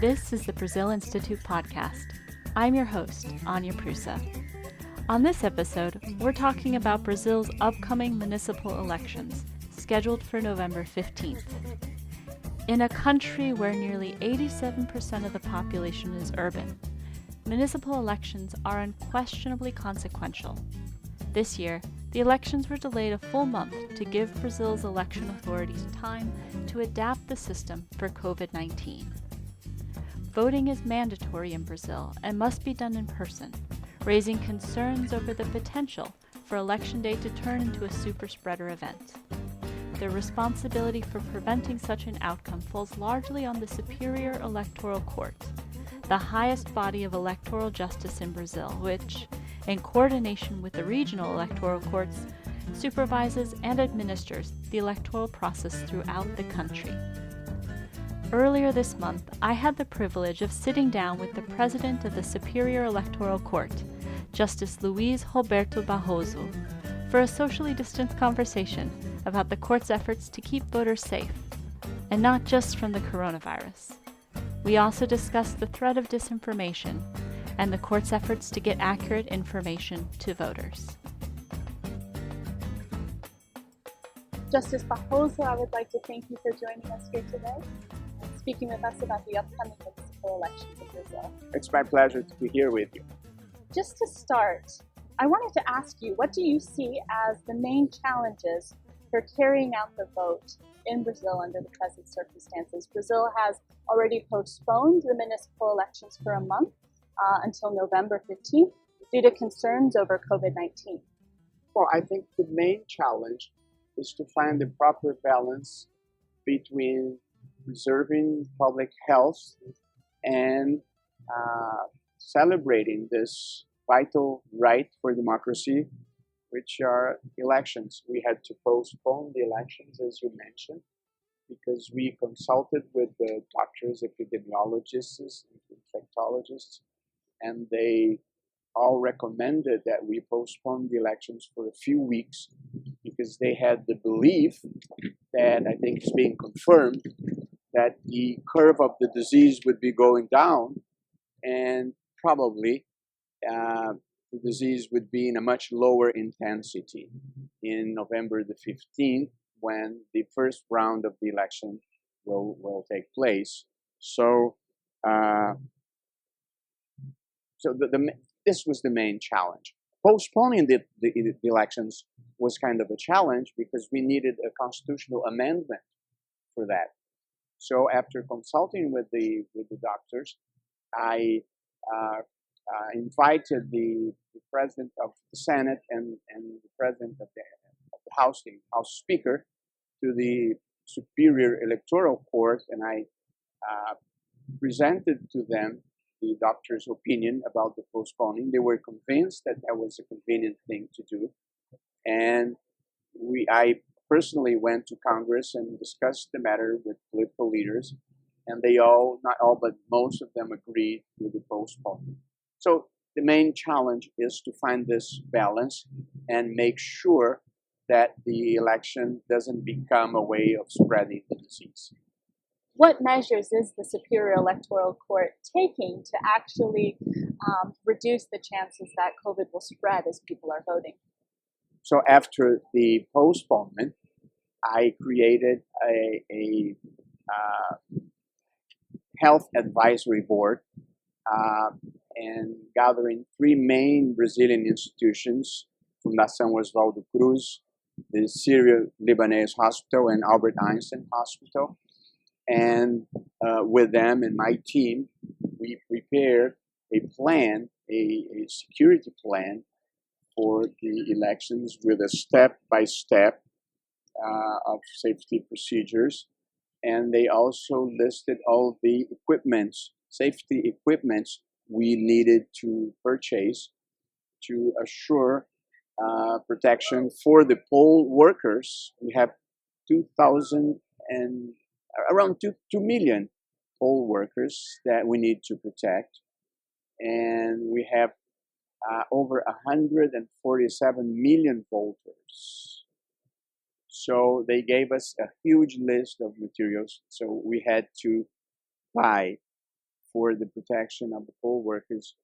This is the Brazil Institute podcast. I'm your host, Anya Prusa. On this episode, we're talking about Brazil's upcoming municipal elections, scheduled for November 15th. In a country where nearly 87% of the population is urban, municipal elections are unquestionably consequential. This year, the elections were delayed a full month to give Brazil's election authorities time to adapt the system for COVID-19. Voting is mandatory in Brazil and must be done in person, raising concerns over the potential for Election Day to turn into a super spreader event. The responsibility for preventing such an outcome falls largely on the Superior Electoral Court, the highest body of electoral justice in Brazil, which, in coordination with the regional electoral courts, supervises and administers the electoral process throughout the country. Earlier this month, I had the privilege of sitting down with the president of the Superior Electoral Court, Justice Luís Roberto Barroso, for a socially distanced conversation about the court's efforts to keep voters safe, and not just from the coronavirus. We also discussed the threat of disinformation and the court's efforts to get accurate information to voters. Justice Barroso, I would like to thank you for joining us here today and speaking with us about the upcoming municipal elections in Brazil. It's my pleasure to be here with you. Just to start, I wanted to ask you, what do you see as the main challenges for carrying out the vote in Brazil under the present circumstances? Brazil has already postponed the municipal elections for a month until November 15th due to concerns over COVID-19. Well, I think the main challenge is to find the proper balance between preserving public health and celebrating this vital right for democracy, which are elections. We had to postpone the elections, as you mentioned, because we consulted with the doctors, epidemiologists, infectologists, and they all recommended that we postpone the elections for a few weeks because they had the belief that, I think is being confirmed, that the curve of the disease would be going down and probably the disease would be in a much lower intensity in November the 15th when the first round of the election will take place. So, this was the main challenge. Postponing the elections was kind of a challenge because we needed a constitutional amendment for that. So after consulting with the doctors, I invited the president of the Senate and the president of the House, the House Speaker, to the Superior Electoral Court, and I presented to them the doctor's opinion about the postponing. They were convinced that that was a convenient thing to do, and I personally went to Congress and discussed the matter with political leaders, and they all, not all, but most of them agreed with the postponement. So the main challenge is to find this balance and make sure that the election doesn't become a way of spreading the disease. What measures is the Superior Electoral Court taking to actually reduce the chances that COVID will spread as people are voting? So after the postponement, I created a health advisory board and gathering three main Brazilian institutions, Fundação Oswaldo Cruz, the Syrio-Libanese Hospital, and Albert Einstein Hospital. And with them and my team, we prepared a plan, a security plan for the elections with a step-by-step of safety procedures. And they also listed all the safety equipments we needed to purchase to assure protection for the poll workers. We have 2,000 and around 2 million poll workers that we need to protect. And we have over 147 million voters. So they gave us a huge list of materials. So we had to buy for the protection of the poll workers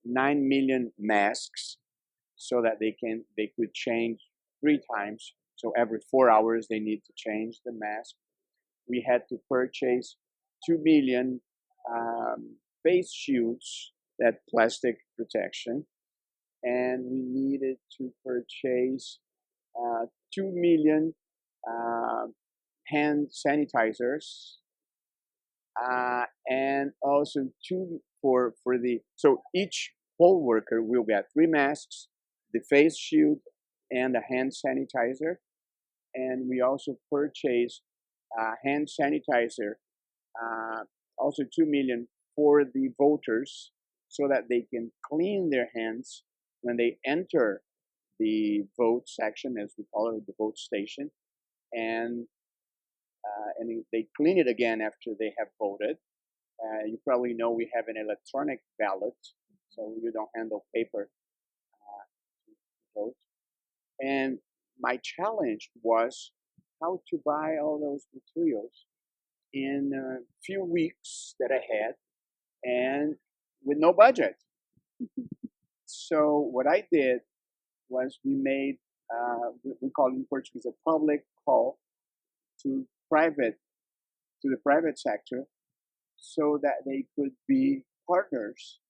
9 million masks so that they could change 3 times. So every 4 hours they need to change the mask. We had to purchase 2 million face shields, that plastic protection, and we needed to purchase 2 million uh, hand sanitizers, and also two for the, so each poll worker will get 3 masks, the face shield, and a hand sanitizer. And we also purchased hand sanitizer, also 2 million for the voters, so that they can clean their hands when they enter the vote section, as we call it, the vote station, and they clean it again after they have voted. You probably know we have an electronic ballot, so you don't handle paper to vote. And my challenge was how to buy all those materials in a few weeks that I had, and with no budget. So what I did was we made, we call it in Portuguese, a public call to private, to the private sector, so that they could be partners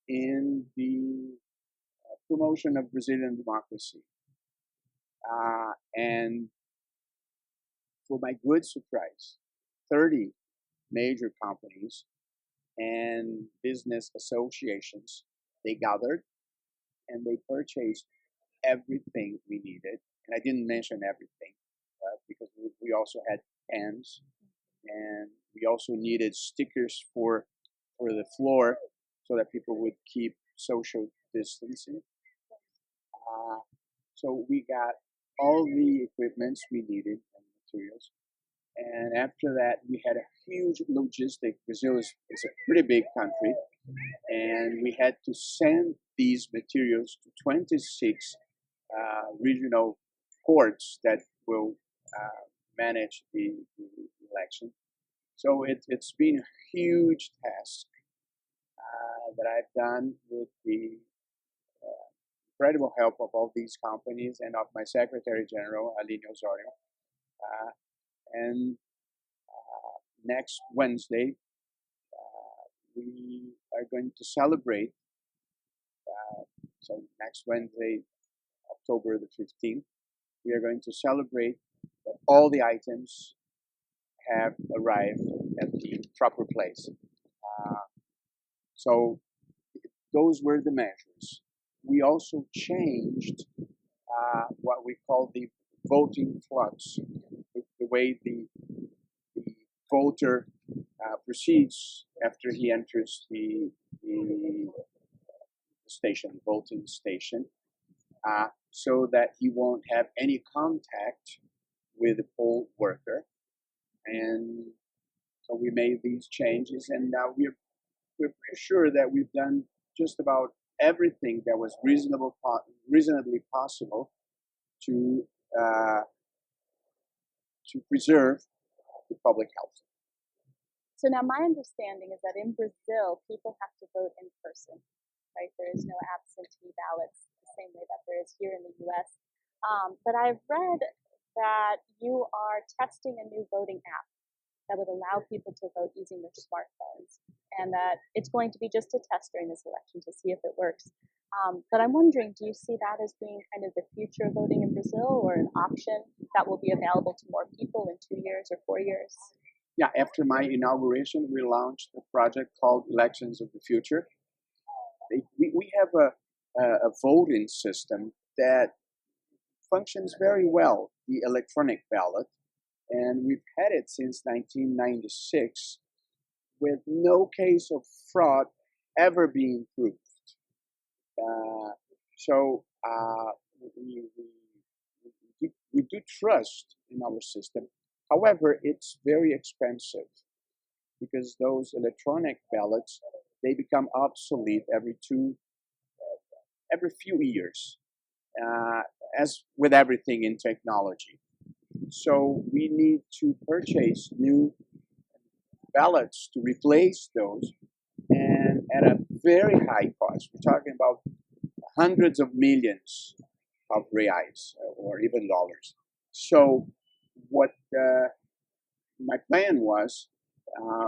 in the promotion of Brazilian democracy. And for my good surprise, 30 major companies and business associations, they gathered and they purchased everything we needed. And I didn't mention everything because we also had pens, and we also needed stickers for the floor so that people would keep social distancing. So we got all the equipments we needed and materials. And after that, we had a huge logistic. Brazil is a pretty big country, and we had to send these materials to 26 regional courts that will manage the election. So it's been a huge task that I've done with the incredible help of all these companies and of my Secretary General, Aline Osorio. And next Wednesday, we are going to celebrate. So next Wednesday, October the 15th, we are going to celebrate that all the items have arrived at the proper place. So those were the measures. We also changed what we call the voting flux, the way the voter proceeds after he enters the station, voting station, so that he won't have any contact with the poll worker. And so we made these changes, and now we're pretty sure that we've done just about everything that was reasonably possible to preserve the public health. So now my understanding is that in Brazil, people have to vote in person, right? There is no absentee ballots the same way that there is here in the U.S. But I've read that you are testing a new voting app that would allow people to vote using their smartphones, and that it's going to be just a test during this election to see if it works. But I'm wondering, do you see that as being kind of the future of voting in Brazil, or an option that will be available to more people in 2 years or 4 years? Yeah, after my inauguration, we launched a project called Elections of the Future. We have a voting system that functions very well, the electronic ballot, and we've had it since 1996 with no case of fraud ever being proved. So we do trust in our system. However, it's very expensive because those electronic ballots, they become obsolete every few years. as with everything in technology. So we need to purchase new ballots to replace those, and at a very high cost. We're talking about hundreds of millions of reais or even dollars. So what my plan was,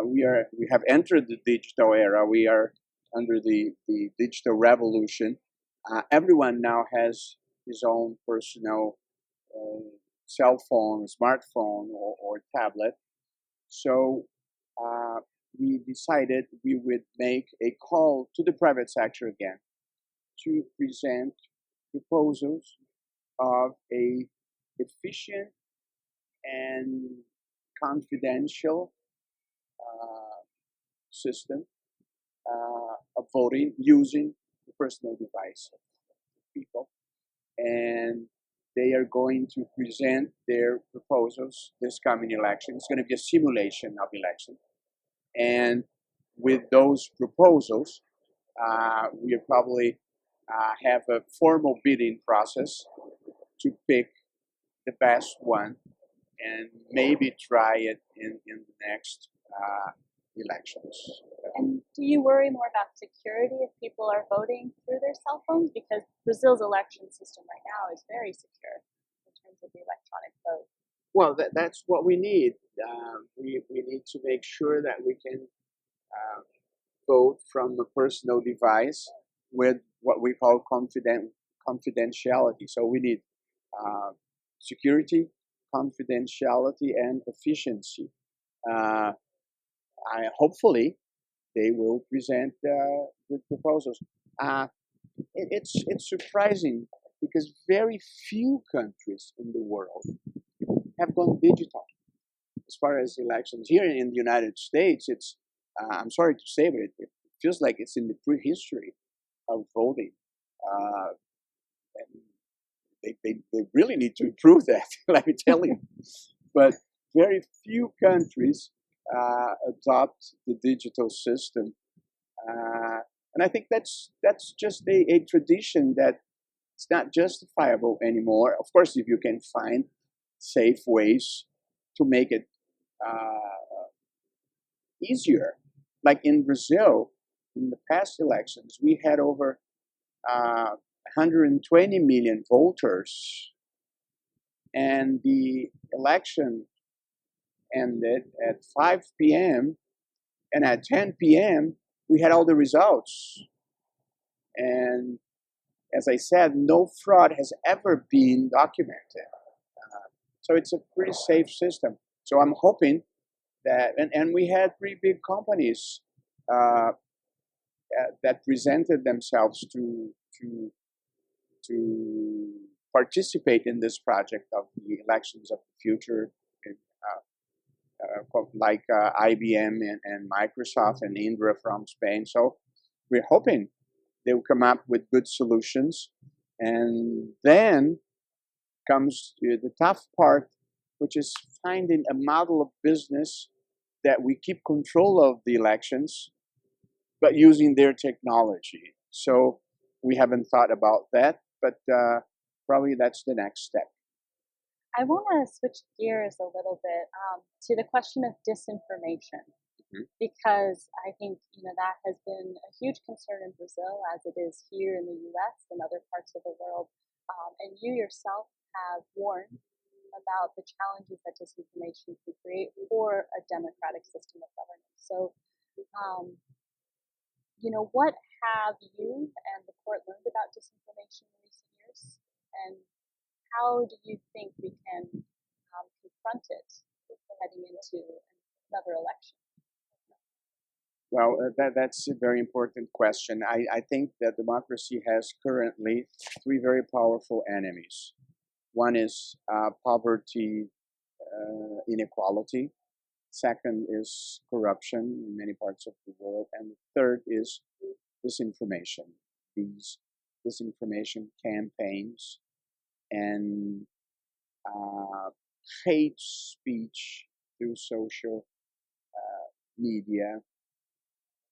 we have entered the digital era. We are under the digital revolution. Everyone now has his own personal cell phone, smartphone, or tablet. So uh, we decided we would make a call to the private sector again to present proposals of a efficient and confidential system of voting using the personal device of people. And they are going to present their proposals this coming election. It's going to be a simulation of election. And with those proposals, we probably have a formal bidding process to pick the best one and maybe try it in the next elections. And do you worry more about security if people are voting through their cell phones? Because Brazil's election system right now is very secure in terms of the electronic vote. Well, that's what we need. We need to make sure that we can vote from a personal device with what we call confidentiality. So we need security, confidentiality, and efficiency. Hopefully, they will present good proposals. It's surprising because very few countries in the world have gone digital as far as elections. Here in the United States, it's I'm sorry to say, but it feels like it's in the prehistory of voting. Uh, and they really need to improve that, let me tell you. But very few countries adopt the digital system. And I think that's just a tradition that it's not justifiable anymore. Of course, if you can find safe ways to make it easier. Like in Brazil, in the past elections, we had over 120 million voters, and the election ended at 5 p.m. and at 10 p.m. we had all the results. And as I said, no fraud has ever been documented. So it's a pretty safe system. So I'm hoping that, and we had three big companies that presented themselves to participate in this project of the elections of the future, like IBM and Microsoft and Indra from Spain. So we're hoping they will come up with good solutions. And then comes the tough part, which is finding a model of business that we keep control of the elections, but using their technology. So we haven't thought about that, but probably that's the next step. I want to switch gears a little bit to the question of disinformation, because I think that has been a huge concern in Brazil, as it is here in the U.S. and other parts of the world. And you yourself have warned about the challenges that disinformation can create for a democratic system of governance. So, what have you and the court learned about disinformation in recent years, and how do you think we can confront it heading into another election? Well, that's a very important question. I think that democracy has currently three very powerful enemies. One is poverty, inequality. Second is corruption in many parts of the world. And the third is disinformation. These disinformation campaigns and hate speech through social media.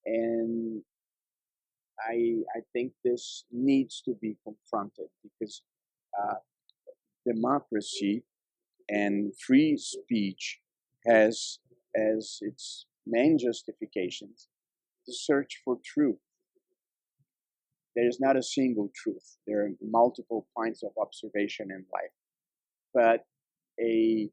And I think this needs to be confronted because democracy and free speech has as its main justifications the search for truth. There is not a single truth. There are multiple points of observation in life, but a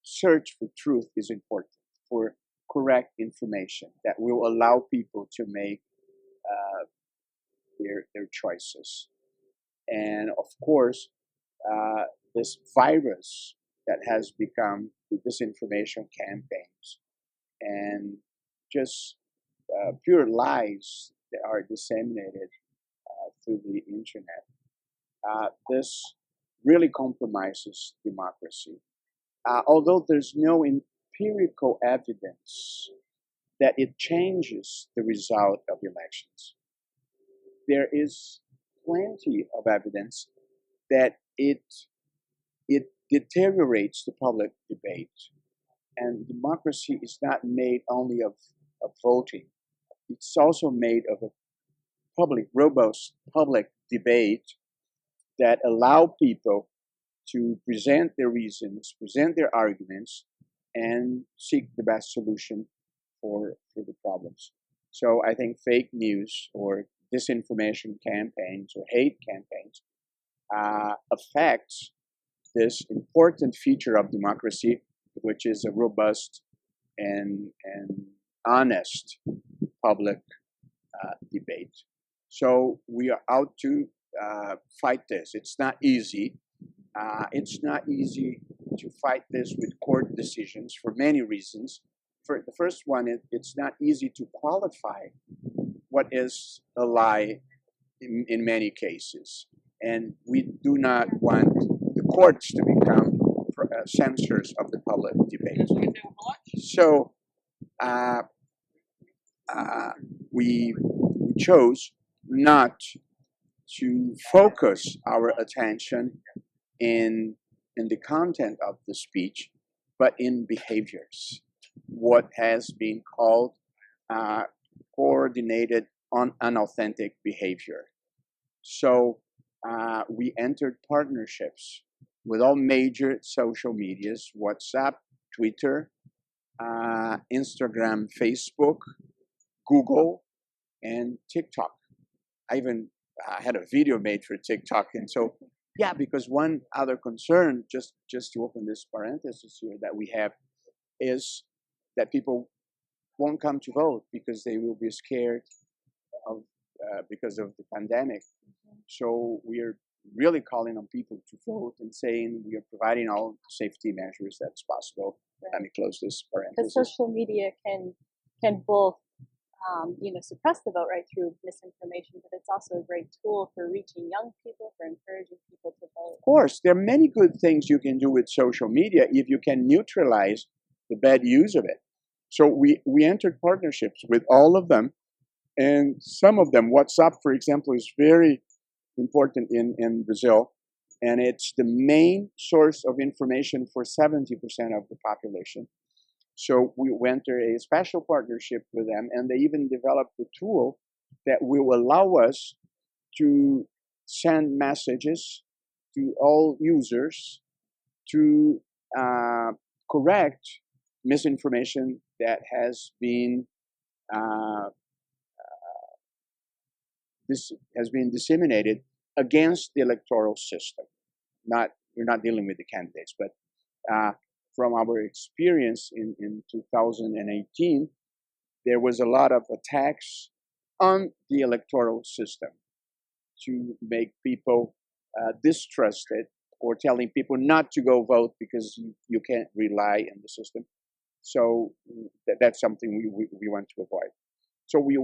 search for truth is important, for correct information that will allow people to make their choices. And of course, this virus that has become the disinformation campaigns and just pure lies that are disseminated through the internet. This really compromises democracy. Although there's no empirical evidence that it changes the result of elections, there is plenty of evidence that it deteriorates the public debate. And democracy is not made only of voting. It's also made of a robust public debate that allow people to present their reasons, present their arguments, and seek the best solution for the problems. So I think fake news or disinformation campaigns or hate campaigns affects this important feature of democracy, which is a robust and honest public debate. So we are out to fight this. It's not easy. It's not easy to fight this with court decisions for many reasons. For the first one, it's not easy to qualify what is a lie in many cases. And we do not want the courts to become censors of the public debate. So we chose not to focus our attention in the content of the speech, but in behaviors, what has been called coordinated unauthentic behavior. So we entered partnerships with all major social medias: WhatsApp, Twitter, Instagram, Facebook, Google, and TikTok. I even had a video made for TikTok. And so, yeah, because one other concern, just to open this parenthesis here, that we have is that people won't come to vote because they will be scared of because of the pandemic. So we are really calling on people to vote and saying we are providing all safety measures that's possible. Right. Let me close this parenthesis. Because social media can both suppress the vote right through misinformation, but it's also a great tool for reaching young people, for encouraging people to vote. Of course, there are many good things you can do with social media if you can neutralize the bad use of it. So we entered partnerships with all of them, and some of them, WhatsApp, for example, is very important in Brazil, and it's the main source of information for 70% of the population. So we entered a special partnership with them, and they even developed a tool that will allow us to send messages to all users to correct misinformation that has been disseminated against the electoral system. We're not dealing with the candidates, but from our experience in 2018, there was a lot of attacks on the electoral system to make people distrusted, or telling people not to go vote because you can't rely on the system. So that's something we want to avoid. So we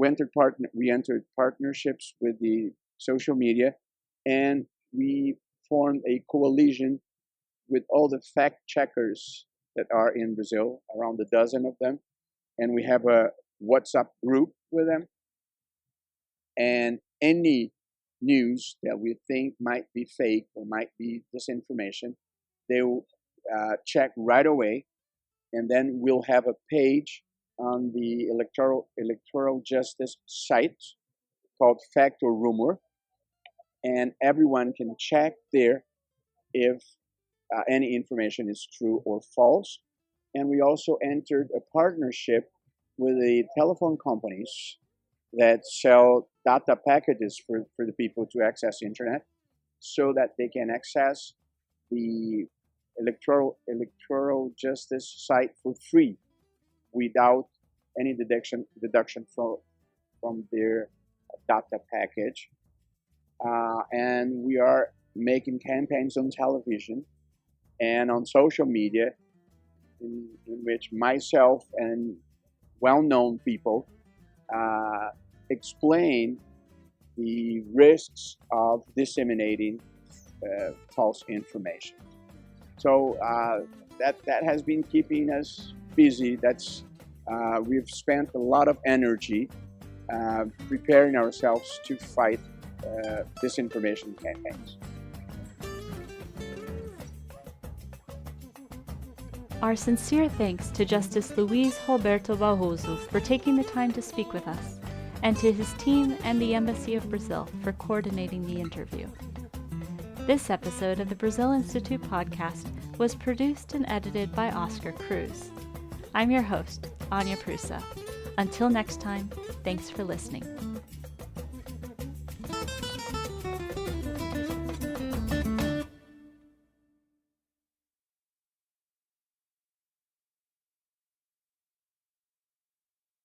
entered partnerships with the social media, and we formed a coalition with all the fact checkers that are in Brazil, around a dozen of them. And we have a WhatsApp group with them. And any news that we think might be fake or might be disinformation, they will check right away. And then we'll have a page on the electoral justice site called Fact or Rumor. And everyone can check there if any information is true or false. And we also entered a partnership with the telephone companies that sell data packages for the people to access the internet, so that they can access the electoral justice site for free without any deduction from their data package. And we are making campaigns on television and on social media in which myself and well-known people explain the risks of disseminating false information. So that has been keeping us busy. We've spent a lot of energy preparing ourselves to fight disinformation campaigns. Our sincere thanks to Justice Luís Roberto Barroso for taking the time to speak with us, and to his team and the Embassy of Brazil for coordinating the interview. This episode of the Brazil Institute podcast was produced and edited by Oscar Cruz. I'm your host, Anya Prusa. Until next time, thanks for listening.